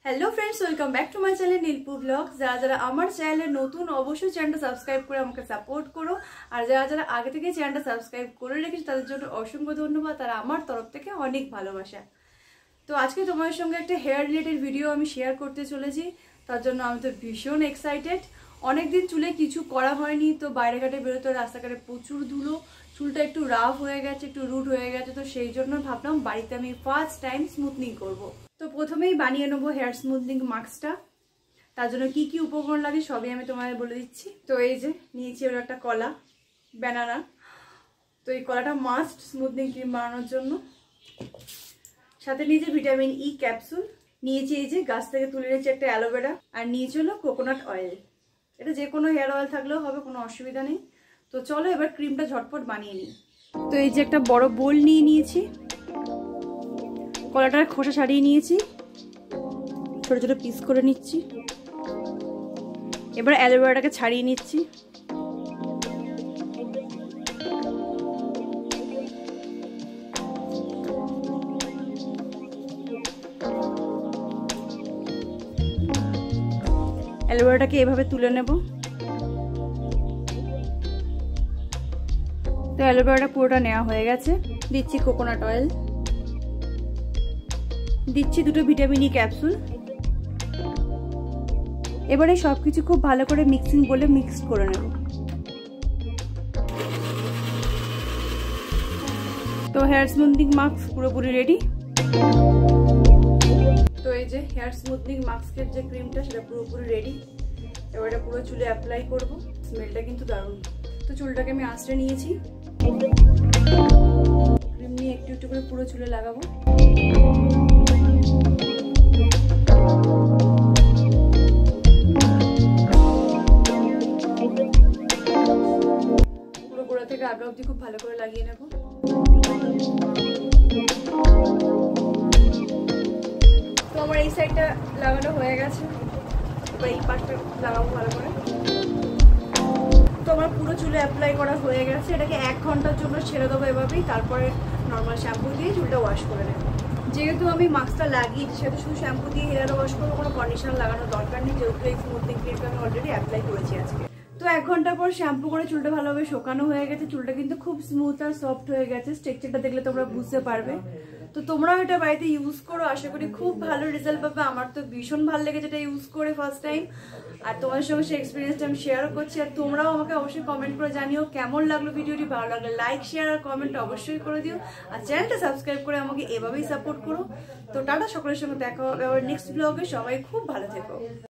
Hello friends, welcome back to my channel Nilpu blogs. যারা যারা আমার চ্যানেলে নতুন অবশ্যই চ্যানেলটা সাবস্ক্রাইব করে আমাকে সাপোর্ট করো, আর যারা যারা আগে থেকে চ্যানেলটা সাবস্ক্রাইব করে রেখেছে তাদের জন্য অসংখ্য ধন্যবাদ, তারা আমার তরফ থেকে অনেক ভালোবাসা। তো আজকে তোমাদের সঙ্গে একটা হেয়ার রিলেটেড ভিডিও আমি শেয়ার করতে চলেছি, তার জন্য আমি তো ভীষণ এক্সাইটেড। অনেকদিন চুলে কিছু করা হয়নি, তো বাইরে ঘাটে বেরোতে রাস্তাঘাটে প্রচুর ধুলো, চুলটা একটু রাফ হয়ে গেছে, একটু রুট হয়ে গেছে, তো সেই জন্য ভাবলাম বাড়িতে আমি ফার্স্ট টাইম স্মুথনিং করব। তো প্রথমেই বানিয়ে নেবো হেয়ার স্মুথনিং মাস্কটা। তার জন্য কি কি উপকরণ লাগে সবই আমি তোমাদের বলে দিচ্ছি। তো এই যে নিয়েছি ওর একটা কলা, ব্যানানা। তো এই কলাটা মাস্ট স্মুথনিং ক্রিম বানানোর জন্য। সাথে নিয়েছি ভিটামিন ই ক্যাপসুল, নিয়েছি এই যে গাছ থেকে তুলে নিয়েছি একটা অ্যালোভেরা, আর নিয়েছি হলো কোকোনাট অয়েল। এটা যে কোনো হেয়ার অয়েল থাকলেও হবে, কোনো অসুবিধা নেই। তো চলো এবার ক্রিমটা ঝটপট বানিয়ে নিই। তো এই যে একটা বড় বোল নিয়ে নিয়েছি, কলাটার খোসা ছাড়িয়ে নিয়েছি, ছোট ছোট পিস করে নিচ্ছি। এবার অ্যালোভেরাটাকে ছাড়িয়ে নিচ্ছি। অ্যালোভেরাটাকে এভাবে তুলে নেব। তো অ্যালোভেরাটা পুরোটা নেওয়া হয়ে গেছে। দিচ্ছি কোকোনাট অয়েল, দিচ্ছি দুটো ভিটামিন ই ক্যাপসুল। এবারে সবকিছু খুব ভালো করে মিক্সিং বলে মিক্স করে নেব। তো হেয়ার স্মুথনিং মাস্ক পুরোপুরি রেডি। তো এই যে হেয়ার স্মুথনিং মাস্কের যে ক্রিমটা সেটা পুরোপুরি রেডি। এবার এটা পুরো চুলে অ্যাপ্লাই করব। স্মেলটা কিন্তু দারুণ। তো চুলটাকে আমি আঁচড়ে নিয়েছি, ক্রিম নিয়ে একটু একটু করে পুরো চুলে লাগাবো। পুরো গোড়া থেকে আগা অবধি খুব ভালো করে লাগিয়ে নেব। তো আমার এই সাইডটা লাগানো হয়ে গেছে, এবার এই পাশটা লাগাবো ভালো করে। তো আমার পুরো চুলে অ্যাপ্লাই করা হয়ে গেছে। এটাকে 1 ঘন্টার জন্য ছেড়ে দেবো এভাবেই, তারপরে নর্মাল শ্যাম্পু দিয়ে চুলটা ওয়াশ করে নেব। যেহেতু আমি মাস্কটা লাগিয়েছি সেহেতু শুধু শ্যাম্পু দিয়ে হেয়ার ওয়াশ করবো, কোনো কন্ডিশনার লাগানোর দরকার নেই, যেহেতু এই স্মুথনিং ক্রিমটা আমি অলরেডি অ্যাপ্লাই করেছি আজকে। তো 1 ঘন্টা পর শ্যাম্পু করে চুলটা ভালোভাবে শোকানো হয়ে গেছে। চুলটা কিন্তু খুব স্মুথ আর সফট হয়ে গেছে, স্ট্রাকচারটা দেখলে তোমরা বুঝতে পারবে। তো তোমরাও এটা বাড়িতে ইউজ করো, আশা করি খুব ভালো রেজাল্ট পাবে। আমার তো ভীষণ ভালো লেগেছে এটা ইউজ করে ফার্স্ট টাইম, আর তোমাদের সঙ্গে সেই এক্সপিরিয়েন্সটা আমি শেয়ারও করছি। আর তোমরাও আমাকে অবশ্যই কমেন্ট করে জানিও কেমন লাগলো ভিডিওটি। ভালো লাগলে লাইক, শেয়ার আর কমেন্ট অবশ্যই করে দিও, আর চ্যানেলটা সাবস্ক্রাইব করে আমাকে এভাবেই সাপোর্ট করো। তো টাটা, সকলের সঙ্গে দেখা হবে আবার নেক্সট ব্লগে। সবাই খুব ভালো থেকো।